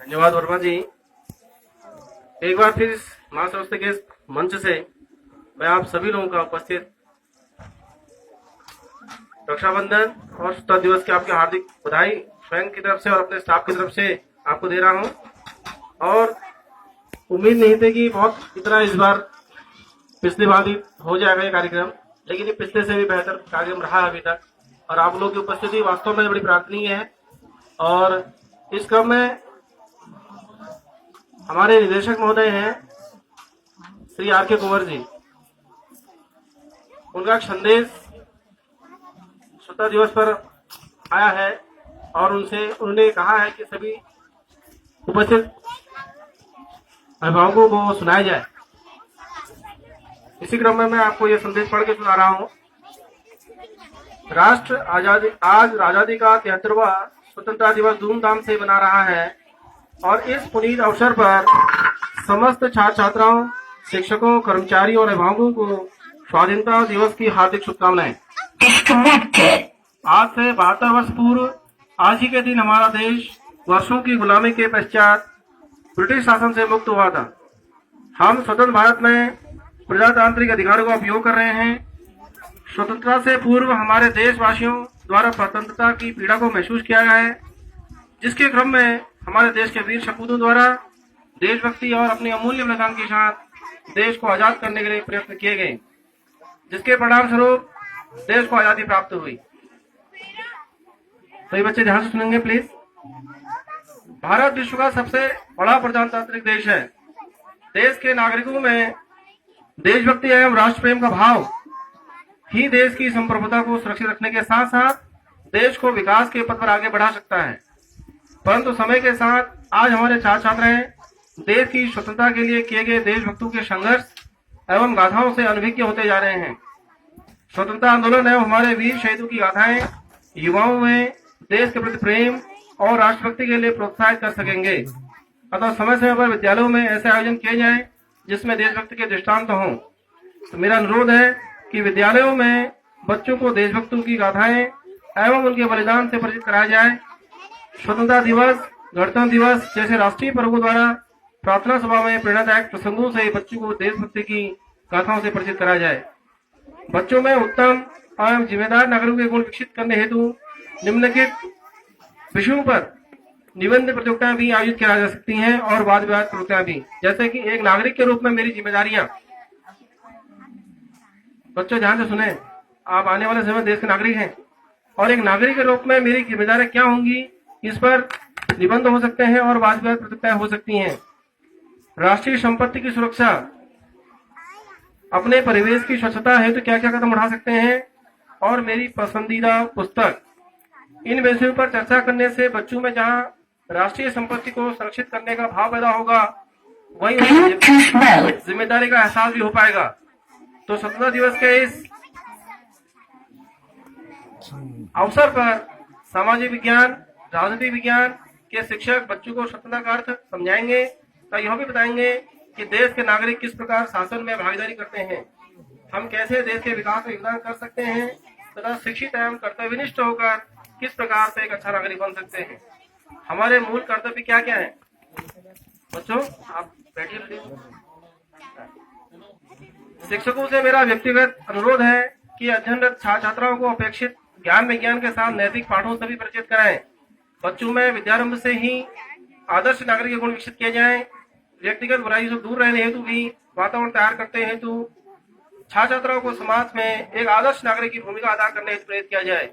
धन्यवाद वर्मा जी। एक बार फिर इस मां सरस्वती के मंच से मैं आप सभी लोगों का उपस्थित रक्षाबंधन और स्वतंत्रता दिवस की आपकी हार्दिक बधाई स्वयं की तरफ से और अपने स्टाफ की तरफ से आपको दे रहा हूं। और उम्मीद नहीं थी कि बहुत इतना इस बार पिछली बार भी हो जाएगा ये कार्यक्रम, लेकिन ये पिछले से भी बेहतर कार्यक्रम रहा है अभी तक और आप लोगों की उपस्थिति वास्तव में बड़ी प्रार्थनीय है। और इस क्रम में हमारे निदेशक महोदय हैं श्री आर के कुंवर जी, उनका एक संदेश स्वतंत्रता दिवस पर आया है और उन्होंने कहा है कि सभी उपस्थित अभिभावकों को सुनाया जाए। इसी क्रम में मैं आपको यह संदेश पढ़ के सुना रहा हूं। राष्ट्र आजादी आज आजादी का 73वां स्वतंत्रता दिवस धूमधाम से मना रहा है और इस पुनीत अवसर पर समस्त छात्र छात्राओं, शिक्षकों, कर्मचारियों और अभिभावकों को स्वाधीनता दिवस की हार्दिक शुभकामनाएं। आज से 72 वर्ष पूर्व आज ही के दिन हमारा देश वर्षों की गुलामी के पश्चात ब्रिटिश शासन से मुक्त हुआ था। हम स्वतंत्र भारत में प्रजातांत्रिक अधिकारों का उपयोग कर रहे हैं। स्वतंत्रता से पूर्व हमारे देशवासियों द्वारा स्वतंत्रता की पीड़ा को महसूस किया गया है, जिसके क्रम में हमारे देश के वीर सपूतों द्वारा देशभक्ति और अपनी अमूल्य बलिदान के साथ देश को आजाद करने के लिए प्रयत्न किए गए, जिसके परिणाम स्वरूप देश को आजादी प्राप्त हुई। सभी बच्चे ध्यान से सुनेंगे प्लीज। भारत विश्व का सबसे बड़ा प्रजातांत्रिक देश है। देश के नागरिकों में देशभक्ति एवं राष्ट्र प्रेम का भाव ही देश की संप्रभुता को सुरक्षित रखने के साथ साथ देश को विकास के पथ पर आगे बढ़ा सकता है। परंतु समय के साथ आज हमारे छात्र छात्राएं देश की स्वतंत्रता के लिए किए गए देशभक्तों के संघर्ष एवं गाथाओं से अनभिज्ञ होते जा रहे हैं। स्वतंत्रता आंदोलन एवं हमारे वीर शहीदों की गाथाएं युवाओं में देश के प्रति प्रेम और राष्ट्रभक्ति के लिए प्रोत्साहित कर सकेंगे। अतः समय समय पर विद्यालयों में ऐसे आयोजन किए जाएं जिसमें देशभक्ति के दृष्टांत हों। तो मेरा अनुरोध है कि विद्यालयों में बच्चों को देशभक्तों की गाथाएं एवं उनके बलिदान से परिचित कराया जाए। स्वतंत्रता दिवस, गणतंत्र दिवस जैसे राष्ट्रीय पर्वों द्वारा प्रार्थना सभा में प्रेरणादायक प्रसंगों से बच्चों को देशभक्ति की गाथाओं से परिचित कराया जाए। बच्चों में उत्तम एवं जिम्मेदार नागरिकों के गुण विकसित करने हेतु निम्नलिखित विषयों पर निबंध प्रतियोगिताएं भी आयोजित की जा सकती हैं और वाद विवाद प्रतियोगिताएं भी, जैसे कि एक नागरिक के रूप में मेरी जिम्मेदारियां। बच्चों ध्यान से सुने, आप आने वाले समय देश के नागरिक हैं और एक नागरिक के रूप में मेरी जिम्मेदारियां क्या होंगी, इस पर निबंध हो सकते हैं और वाद विवाद प्रतियोगिताएं हो सकती हैं। राष्ट्रीय संपत्ति की सुरक्षा, अपने परिवेश की स्वच्छता हेतु क्या क्या कदम उठा सकते हैं और मेरी पसंदीदा पुस्तक। इन विषयों पर चर्चा करने से बच्चों में जहां राष्ट्रीय संपत्ति को संरक्षित करने का भाव पैदा होगा, वहीं जिम्मेदारी का एहसास भी हो पाएगा। तो स्वतंत्रता दिवस के इस अवसर पर सामाजिक विज्ञान, राजनीति विज्ञान के शिक्षक बच्चों को स्वतंत्रता का अर्थ समझाएंगे तो यह भी बताएंगे कि देश के नागरिक किस प्रकार शासन में भागीदारी करते हैं, हम कैसे देश के विकास में योगदान कर सकते हैं तथा शिक्षित एवं कर्तव्यनिष्ठ होकर किस प्रकार से एक अच्छा नागरिक बन सकते हैं। हमारे मूल कर्तव्य क्या क्या है। बच्चों आप बैठिए। शिक्षकों से मेरा व्यक्तिगत अनुरोध है कि अध्ययनरत छात्र छात्राओं को अपेक्षित ज्ञान विज्ञान के साथ नैतिक पाठों से भी परिचित कराएं। बच्चों में विद्यारंभ से ही आदर्श नागरिक के गुण विकसित किए जाएं। व्यक्तिगत बुराई से दूर रहने हेतु भी वातावरण तैयार करते हेतु छात्र छात्राओं को समाज में एक आदर्श नागरिक की भूमिका अदा करने हेतु प्रेरित किया जाए।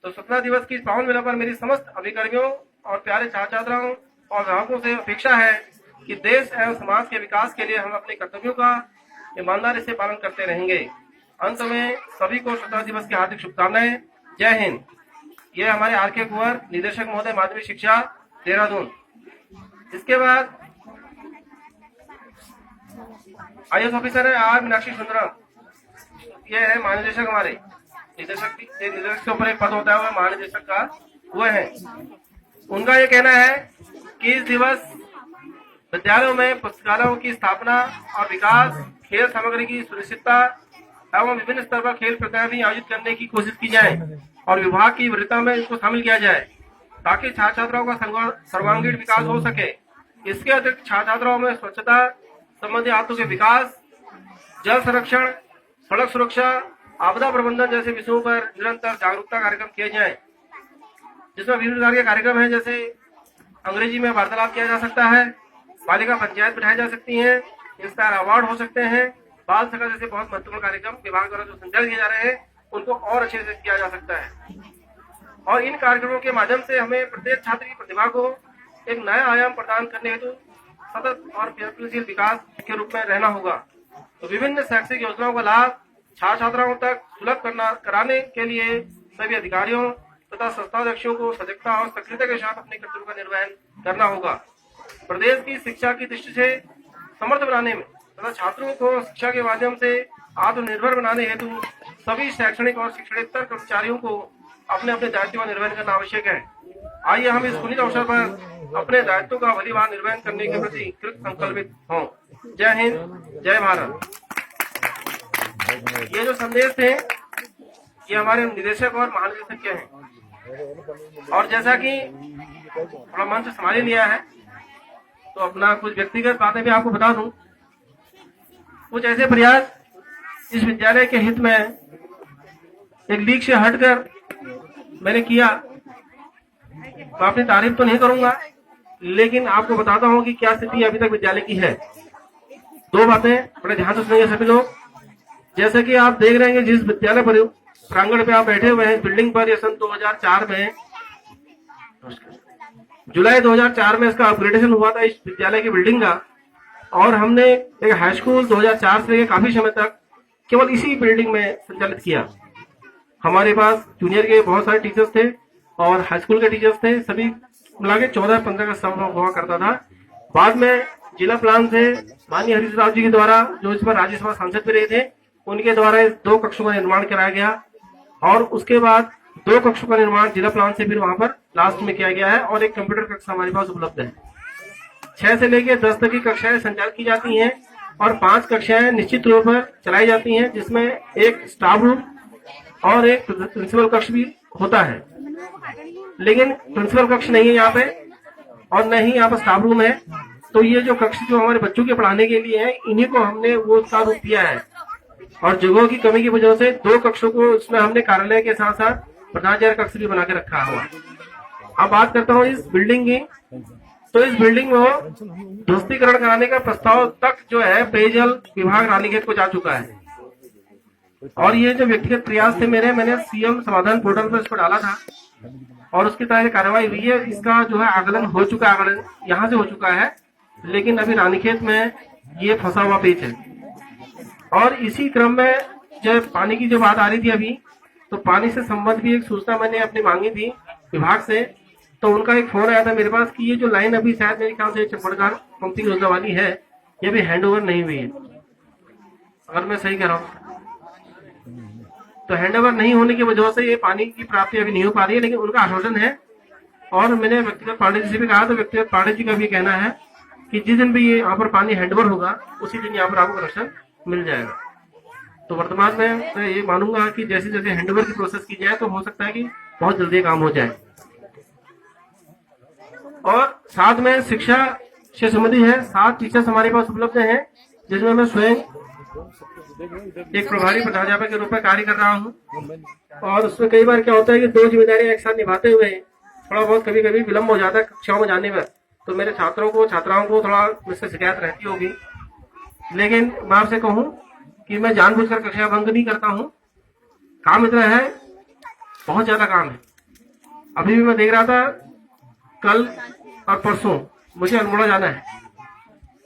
तो स्वतंत्रता दिवस की पावन मेला पर मेरी समस्त अभिकर्मियों और प्यारे छात्र छात्राओं और अभिभावकों से अपेक्षा है कि देश एवं समाज के विकास के लिए हम अपने कर्तव्यों का ईमानदारी से पालन करते रहेंगे। अंत में सभी को स्वतंत्रता दिवस की हार्दिक शुभकामनाएं। जय हिंद। ये हमारे आर के कुंवर, निदेशक महोदय, माध्यमिक शिक्षा, देहरादून। इसके बाद IAS ऑफिसर है आर मीनाक्षी सुंदरम, ये है महानिदेशक। हमारे निदेशक के ऊपर एक पद होता है, वह महानिदेशक का वह है। उनका ये कहना है कि इस दिवस विद्यालयों में पुस्तकालयों की स्थापना और विकास, खेल सामग्री की सुनिश्चितता एवं विभिन्न स्तर पर खेल प्रतियोगिताएं भी आयोजित करने की कोशिश की जाए और विभाग की वरीयता में इसको शामिल किया जाए ताकि छात्र छात्राओं का सर्वांगीण विकास हो सके। इसके अतिरिक्त छात्र छात्राओं में स्वच्छता संबंधी आदतों के विकास, जल संरक्षण, सड़क सुरक्षा, आपदा प्रबंधन जैसे विषयों पर निरंतर जागरूकता कार्यक्रम किए जाएं, जिसमें विभिन्न प्रकार के कार्यक्रम हैं, जैसे अंग्रेजी में वार्तालाप किया जा सकता है, बालिका पंचायत बिठाई जा सकती है, इंस्पायर अवार्ड हो सकते हैं, बाल सभा जैसे बहुत महत्वपूर्ण कार्यक्रम विभाग द्वारा जो संचालित किए जा रहे हैं उनको और अच्छे से किया जा सकता है। और इन कार्यक्रमों के माध्यम से हमें प्रत्येक छात्र की प्रतिभा को एक नया आयाम प्रदान करने हेतु सतत और प्रयत्नशील विकास के रूप में रहना होगा। तो विभिन्न शैक्षिक योजनाओं का लाभ छात्र छात्राओं तक सुलभ कराने के लिए सभी अधिकारियों तथा संस्थाध्यक्षों को सजगता और सक्रियता के साथ अपने कर्तव्य का निर्वहन करना होगा। प्रदेश की शिक्षा की दृष्टि से समर्थ बनाने में तथा छात्रों को शिक्षा के माध्यम से आत्मनिर्भर बनाने हेतु सभी शैक्षणिक और शिक्षणेतर कर्मचारियों को अपने अपने दायित्व का निर्वहन करना आवश्यक है। आइए हम इस पुनीत अवसर पर अपने दायित्व का भलीभांति निर्वहन करने के प्रति कृत संकल्पित हों। जय हिंद, जय भारत। ये जो संदेश थे ये हमारे निदेशक और महानिदेशक के हैं, और जैसा कि थोड़ा मंच संभाल लिया है तो अपना कुछ व्यक्तिगत बातें भी आपको बता दूं। कुछ ऐसे प्रयास इस विद्यालय के हित में एक लीग से हटकर मैंने किया, तो अपनी तारीफ तो नहीं करूंगा, लेकिन आपको बताता हूं कि क्या स्थिति अभी तक विद्यालय की है। दो बातें बड़े ध्यान से सुनिए सभी लोग। जैसे कि आप देख रहे हैं जिस विद्यालय प्रांगण पे आप बैठे हुए हैं, बिल्डिंग पर, ये सन 2004 में, जुलाई 2004 में इसका अपग्रेडेशन हुआ था इस विद्यालय की बिल्डिंग का, और हमने एक हाई स्कूल 2004 से लेकर काफी समय तक केवल इसी बिल्डिंग में संचालित किया। हमारे पास जूनियर के बहुत सारे टीचर्स थे और हाई स्कूल के टीचर्स थे, सभी मिला के 14-15 का समय हुआ करता था। बाद में जिला प्लान से माननीय हरीश राव जी के द्वारा, जो इस पर राज्यसभा सांसद भी रहे थे, उनके द्वारा 2 कक्षों का निर्माण कराया गया, और उसके बाद 2 कक्षों का निर्माण जिला प्लान से फिर वहां पर लास्ट में किया गया है, और एक कंप्यूटर कक्षा हमारे पास उपलब्ध है। 6 से लेकर 10 तक की कक्षाएं संचालित की जाती हैं और 5 कक्षाएं निश्चित तौर पर चलाई जाती हैं, जिसमें एक स्टाफ रूम और एक प्रिंसिपल कक्ष भी होता है। लेकिन प्रिंसिपल कक्ष नहीं है यहाँ पे, और न ही यहाँ पर स्टाफ रूम है। तो ये जो कक्ष जो हमारे बच्चों के पढ़ाने के लिए है, इन्हीं को हमने वो उसका रूप दिया है, और जगहों की कमी की वजह से 2 कक्षों को इसमें हमने कार्यालय के साथ साथ प्रधानाचार्य कक्ष भी बना के रखा हुआ। अब बात करता हूँ इस बिल्डिंग की। तो इस बिल्डिंग में ध्वस्तीकरण कराने का प्रस्ताव तक जो है पेयजल विभाग रानीखेत को जा चुका है, और ये जो व्यक्तिगत प्रयास थे मैंने सीएम समाधान पोर्टल पर इसको डाला था, और उसकी तरह से कार्रवाई हुई है। इसका जो है आकलन हो चुका है, आकलन यहाँ से हो चुका है, लेकिन अभी रानीखेत में ये फंसा हुआ पेच है। और इसी क्रम में जब पानी की जो बात आ रही थी अभी, तो पानी से संबंधित भी एक सूचना मैंने अपनी मांगी थी विभाग से, तो उनका एक फोन आया था मेरे पास कि ये जो लाइन अभी शायद मेरे ख्याल से चंपड़गांव पंपिंग योजना वाली है, ये भी हैंडओवर नहीं हुई है, अगर मैं सही कह रहा हूँ। तो हैंडओवर नहीं होने की वजह से ये पानी की प्राप्ति अभी नहीं हो पा रही है, लेकिन उनका आश्वासन है। और मैंने व्यक्तिगत पांडे जी से भी कहा, तो व्यक्तिगत पांडे जी का भी कहना है कि जिस दिन भी ये यहाँ पर पानी हैंडओवर होगा उसी दिन यहाँ पर आपको कनेक्शन मिल जाएगा। तो वर्तमान में मैं ये मानूंगा कि जैसे जैसे हैंडओवर की प्रोसेस की जाए तो हो सकता है कि बहुत जल्दी काम हो जाए। और साथ में शिक्षा से संबंधित है, 7 टीचर्स हमारे पास उपलब्ध हैं, जिसमें मैं स्वयं एक प्रभारी प्राध्यापक के रूप में कार्य कर रहा हूँ। और उसमें कई बार क्या होता है कि 2 जिम्मेदारियां एक साथ निभाते हुए थोड़ा बहुत कभी कभी विलम्ब हो जाता है कक्षाओं में जाने में, तो मेरे छात्राओं को छात्राओं को थोड़ा मुझसे शिकायत रहती होगी। लेकिन मैं आपसे कहूँ कि मैं जानबूझकर कक्षा भंग नहीं करता हूँ। काम इतना है, बहुत ज्यादा काम है। अभी भी मैं देख रहा था, कल और परसों मुझे अल्मोड़ा जाना है,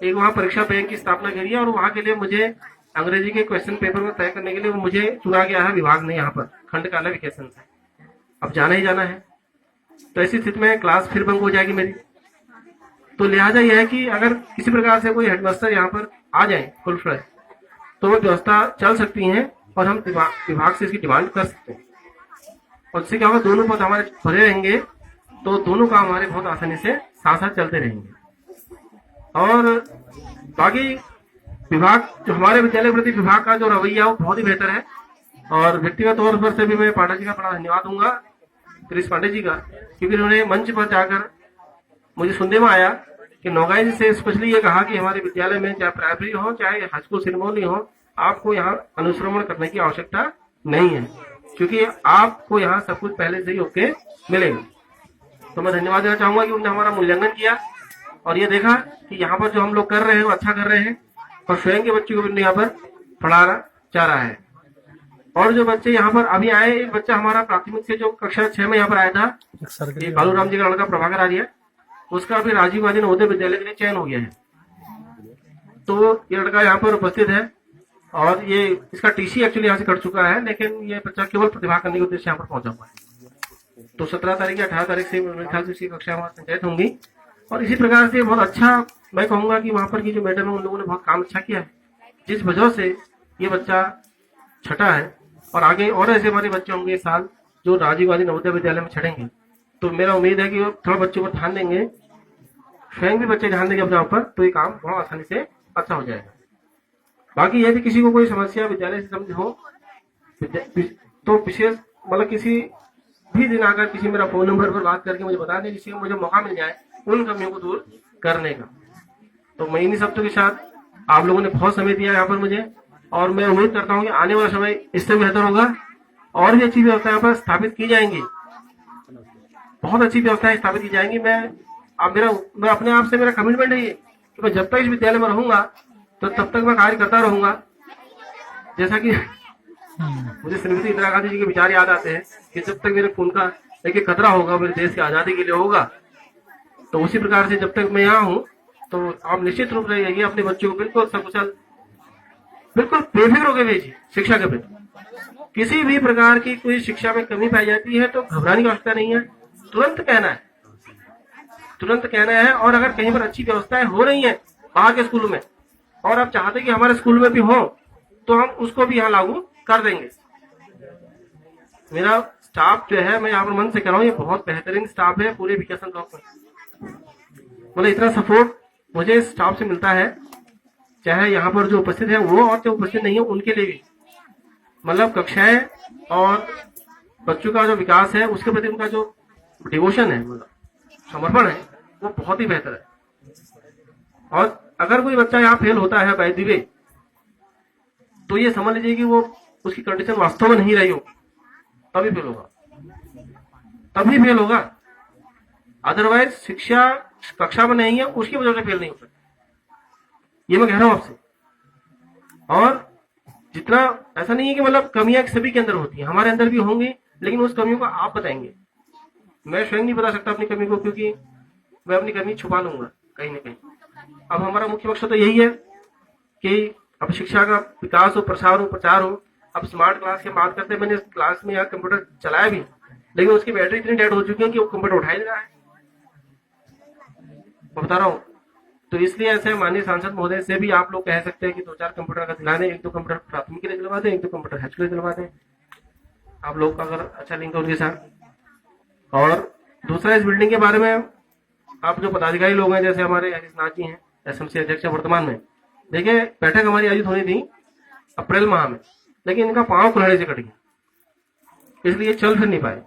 एक वहाँ परीक्षा बैंक की स्थापना करी है, और वहाँ के लिए मुझे अंग्रेजी के क्वेश्चन पेपर में तय करने के लिए मुझे चुना गया है विभाग ने, यहाँ पर खंडकाला वेकेशन से। अब जाना ही जाना है, तो ऐसी स्थिति में क्लास फिर भंग हो जाएगी मेरी। तो लिहाजा यह है कि अगर किसी प्रकार से कोई हेडमास्टर यहाँ पर आ जाए फुल फ्लैश, तो वो व्यवस्था चल सकती है, और हम विभाग से इसकी डिमांड कर सकते हैं। और इससे क्या होगा, दोनों पद हमारे भरे रहेंगे, तो दोनों काम हमारे बहुत आसानी से साथ साथ चलते रहेंगे। और बाकी विभाग जो हमारे विद्यालय प्रति विभाग का जो रवैया वो बहुत ही बेहतर है, और व्यक्तिगत तौर पर से भी मैं पांडा जी का बड़ा धन्यवाद दूंगा। कृष पांडे जी का, क्योंकि उन्होंने मंच पर जाकर मुझे सुनने में आया कि नौगाई जी से स्पेशली ये कहा कि हमारे विद्यालय में चाहे प्राइमरी हो चाहे हाई स्कूल सिरमौली हो, आपको यहाँ अनुश्रवण करने की आवश्यकता नहीं है, क्योंकि आपको यहाँ सब कुछ पहले से ही ओके मिलेगा। तो मैं धन्यवाद देना चाहूंगा कि उन्होंने हमारा मूल्यांकन किया और ये देखा कि यहाँ पर जो हम लोग कर रहे हैं वो अच्छा कर रहे हैं, और स्वयं के बच्चों को भी यहाँ पर पढ़ाना चाह रहा है। और जो बच्चे यहाँ पर अभी आए, एक बच्चा हमारा प्राथमिक से जो कक्षा 6 में यहाँ पर आया था, ये कालूराम जी का लड़का प्रभाकर आर्य, उसका अभी राजीव गांधी नवोदय विद्यालय के लिए चयन हो गया है। तो ये लड़का यहाँ पर उपस्थित है और ये इसका टीसी एक्चुअली यहाँ से कट चुका है, लेकिन ये बच्चा केवल प्रतिभा करने के उद्देश्य यहाँ पर पहुंचा हुआ है। तो 17 तारीख या 18 तारीख से मेरे ख्याल से इसकी कक्षा हमारी संचालित होंगी। और इसी प्रकार से बहुत अच्छा मैं कहूंगा कि वहां पर की जो मैडम है उन लोगों ने बहुत काम अच्छा किया है, जिस वजह से ये बच्चा छठा है। और आगे और ऐसे हमारे बच्चे होंगे इस साल जो राजीव गांधी नवोदय विद्यालय में छठेंगे। तो मेरा उम्मीद है कि वो थोड़ा बच्चों पर ध्यान देंगे, स्वयं भी बच्चे ध्यान देंगे अपने ऊपर, तो ये काम बहुत आसानी से अच्छा हो जाएगा। बाकी यदि किसी को कोई समस्या विद्यालय से संबंधित हो तो विशेष मतलब किसी भी दिन आकर किसी मेरा फोन नंबर पर बात करके मुझे बता दें, जिससे मुझे मौका मिल जाए उन कमियों को दूर करने का। तो मैं इन्हीं शब्दों के साथ आप लोगों ने बहुत समय दिया यहाँ पर मुझे, और मैं उम्मीद करता हूँ कि आने वाला समय इससे बेहतर होगा और भी अच्छी व्यवस्था यहाँ पर स्थापित की जाएंगी, बहुत अच्छी व्यवस्थाएं स्थापित की जाएंगी। मैं अपने आप से मेरा कमिटमेंट है ये कि मैं जब तक इस विद्यालय में रहूंगा तो तब तक मैं कार्य करता रहूंगा। जैसा कि मुझे श्रीमती इंदिरा गांधी जी के विचार याद आते हैं कि जब तक मेरे खून का एक खतरा होगा मेरे देश की आजादी के लिए होगा, तो उसी प्रकार से जब तक मैं यहाँ हूँ तो आप निश्चित रूप से रहिए, अपने बच्चों को बिल्कुल सकुशल बिल्कुल बेफिक्र होकर भेजिए। शिक्षा के प्रति किसी भी प्रकार की कोई शिक्षा में कमी पाई जाती है तो घबराने की आवश्यकता नहीं है, तुरंत कहना है, तुरंत कहना है। और अगर कहीं पर अच्छी व्यवस्थाएं हो रही हैं बाहर के स्कूलों में और आप चाहते हैं कि हमारे स्कूल में भी हो, तो हम उसको भी यहाँ लागू कर देंगे। मेरा स्टाफ जो है, मैं यहाँ पर मन से कह रहा हूँ, ये बहुत बेहतरीन स्टाफ है पूरे विकासन ब्लॉक में। मतलब इतना सपोर्ट मुझे इस स्टाफ से मिलता है, चाहे यहाँ पर जो उपस्थित है वो और जो उपस्थित नहीं है उनके लिए भी। मतलब कक्षाएं और बच्चों का जो विकास है उसके प्रति उनका जो डिवोशन है, मतलब समर्पण है, वो बहुत ही बेहतर है। और अगर कोई बच्चा यहाँ फेल होता है बाय द वे, तो ये समझ लीजिए कि वो उसकी कंडीशन वास्तव में नहीं रही हो, तभी फेल होगा, तभी फेल होगा। अदरवाइज शिक्षा कक्षा में नहीं है उसकी वजह से फेल नहीं हो सकता, ये मैं कह रहा हूं आपसे। और जितना ऐसा नहीं है कि मतलब कमियां सभी के अंदर होती हैं, हमारे अंदर भी होंगी, लेकिन उस कमियों को आप बताएंगे। मैं स्वयं नहीं बता सकता अपनी कमी को, क्योंकि मैं अपनी कमी छुपा लूंगा कहीं ना कहीं। अब हमारा मुख्य मकसद तो यही है कि अब शिक्षा का विकास हो, प्रसार हो, प्रचार हो। अब स्मार्ट क्लास की बात करते हैं, मैंने क्लास में यहाँ कंप्यूटर चलाया भी, लेकिन उसकी बैटरी इतनी डेड हो चुकी है कि वो कंप्यूटर उठा ही नहीं रहा है, मैं बता रहा हूँ। तो इसलिए ऐसे माननीय सांसद महोदय से भी आप लोग कह सकते हैं कि 2-4 कंप्यूटर का दिला दें, 1-2 कंप्यूटर प्राथमिक के लिए दिलवा दें, 1-2 कंप्यूटर हाई स्कूल के लिए दिलवा दें। आप लोग का अगर अच्छा लिंक है उनके साथ। और दूसरा, इस बिल्डिंग के बारे में आप जो पदाधिकारी लोग हैं, जैसे हमारे हरीश नाथ जी हैं एसएमसी अध्यक्ष वर्तमान में, देखिए बैठक हमारी आयोजित होनी थी अप्रैल माह में, लेकिन इनका पांव कुल्हाड़ी से कट गया, इसलिए चल फिर नहीं पाए।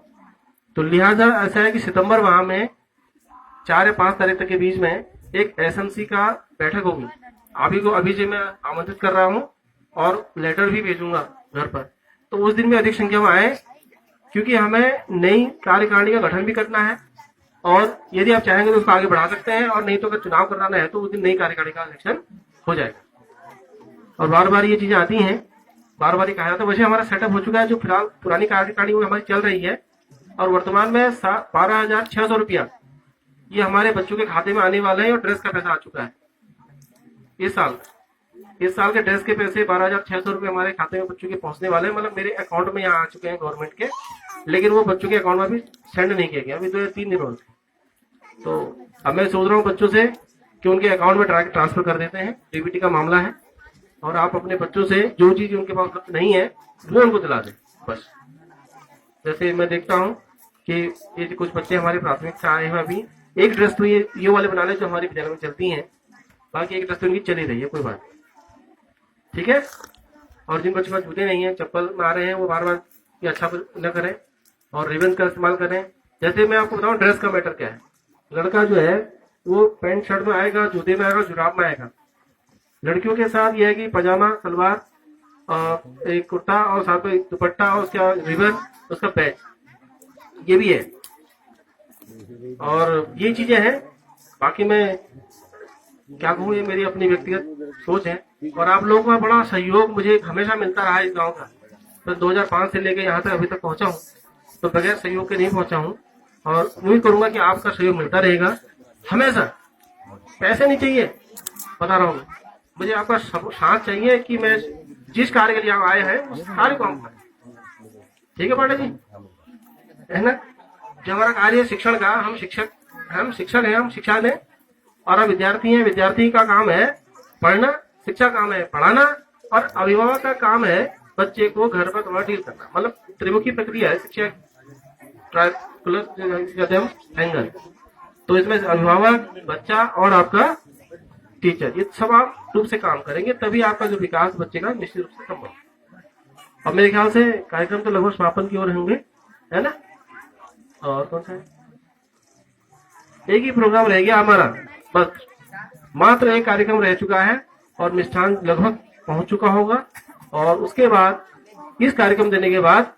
तो लिहाजा ऐसा है कि सितंबर माह में 4 या 5 तारीख तक के बीच में एक एसएमसी का बैठक होगी। अभी से मैं आमंत्रित कर रहा हूं और लेटर भी भेजूंगा घर पर, तो उस दिन में अधिक संख्या में आए, क्योंकि हमें नई कार्यकारिणी का गठन भी करना है। और यदि आप चाहेंगे तो उसको आगे बढ़ा सकते हैं, और नहीं तो अगर चुनाव कराना है तो उस दिन नई कार्यकारिणी का इलेक्शन हो जाएगा। और बार बार ये चीजें आती हैं, बार बार ये कहा जाता है। वैसे हमारा सेटअप हो चुका है, जो फिलहाल पुरानी कार्यकारिणी हमारी चल रही है, और वर्तमान में 12,600 रुपया ये हमारे बच्चों के खाते में आने वाले हैं, और ड्रेस का पैसा आ चुका है इस साल के ड्रेस के पैसे 12,600 रुपये हमारे खाते में बच्चों के पहुंचने वाले हैं। मतलब मेरे अकाउंट में यहाँ आ चुके हैं गवर्नमेंट के, लेकिन वो बच्चों के अकाउंट में अभी सेंड नहीं किया गया, अभी 2-3 दिन और। तो अब मैं सोच रहा हूँ बच्चों से कि उनके अकाउंट में ट्रांसफर कर देते हैं, डीबीटी का मामला है, और आप अपने बच्चों से जो चीज उनके पास उपलब्ध नहीं है वो उनको दिला दें बस। जैसे मैं देखता हूँ कि ये कुछ बच्चे हमारे प्राथमिक से आए हैं, अभी एक ड्रेस तो ये वाले बना ले जो हमारे विद्यालय में चलती हैं, बाकी एक ड्रेस तो उनकी चली रही है, कोई बात ठीक है। और जिन बच्चों के पास जूते नहीं है, चप्पल में आ रहे हैं, वो बार बार ये अच्छा न करें, और रिबन का इस्तेमाल करें। जैसे मैं आपको बताऊं ड्रेस का मैटर क्या है। लड़का जो है वो पैंट शर्ट में आएगा, जूते में आएगा, जुराब में आएगा। लड़कियों के साथ ये है कि पजामा, सलवार, एक कुर्ता और साथ में दुपट्टा और उसका रिबन, उसका पैच, ये भी है। और ये चीजें हैं। बाकी मैं क्या कहूँ, ये मेरी अपनी व्यक्तिगत सोच है। और आप लोगों का बड़ा सहयोग मुझे हमेशा मिलता रहा है इस गांव का। तो 2005 से लेकर यहाँ तक अभी तक पहुंचा हूँ, तो बगैर सहयोग के नहीं पहुंचा हूँ। और उम्मीद करूंगा कि आपका सहयोग मिलता रहेगा हमेशा। पैसे नहीं चाहिए, बता रहा हूँ, मुझे आपका साथ चाहिए कि मैं जिस कार्य के लिए आप आए हैं उस कार्य को हम करें। ठीक है पांडे जी, है ना। जो हमारा कार्य है शिक्षण का, हम शिक्षक हैं, हम शिक्षा दें। और आप विद्यार्थी हैं, विद्यार्थी का काम है पढ़ना, शिक्षा काम है पढ़ाना, और अभिभावक का काम है बच्चे को घर पर थोड़ा डील करना। मतलब त्रिमुखी प्रक्रिया है शिक्षा, कहते हैं एंगल। तो इसमें अभिभावक, बच्चा और आपका टीचर, ये सब आप रूप से काम करेंगे, तभी आपका जो विकास बच्चे का निश्चित रूप से संभव। अब मेरे ख्याल से कार्यक्रम तो लगभग समापन की ओर होंगे, है ना। और कौन सा है, एक ही प्रोग्राम रह गया हमारा, बस मात्र एक कार्यक्रम रह चुका है और मिष्ठान लगभग पहुंच चुका होगा। और उसके बाद इस कार्यक्रम देने के बाद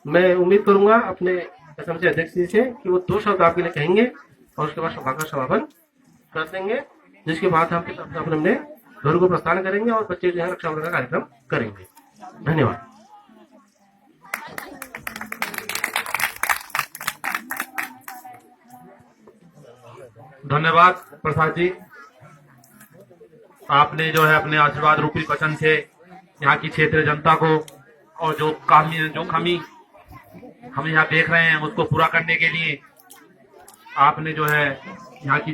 मैं उम्मीद करूंगा अपने एसएमसी अध्यक्ष जी से कि वो 2 शब्द आपके लिए कहेंगे और उसके बाद सभा का समापन कर देंगे, जिसके बाद हम अपने घर को प्रस्थान करेंगे और बच्चे जो है रक्षाबंधन का कार्यक्रम करेंगे। धन्यवाद। धन्यवाद प्रसाद जी, आपने जो है अपने आशीर्वाद रूपी वचन से यहाँ की क्षेत्रीय जनता को और जो कमी हम यहाँ देख रहे हैं उसको पूरा करने के लिए आपने जो है यहाँ की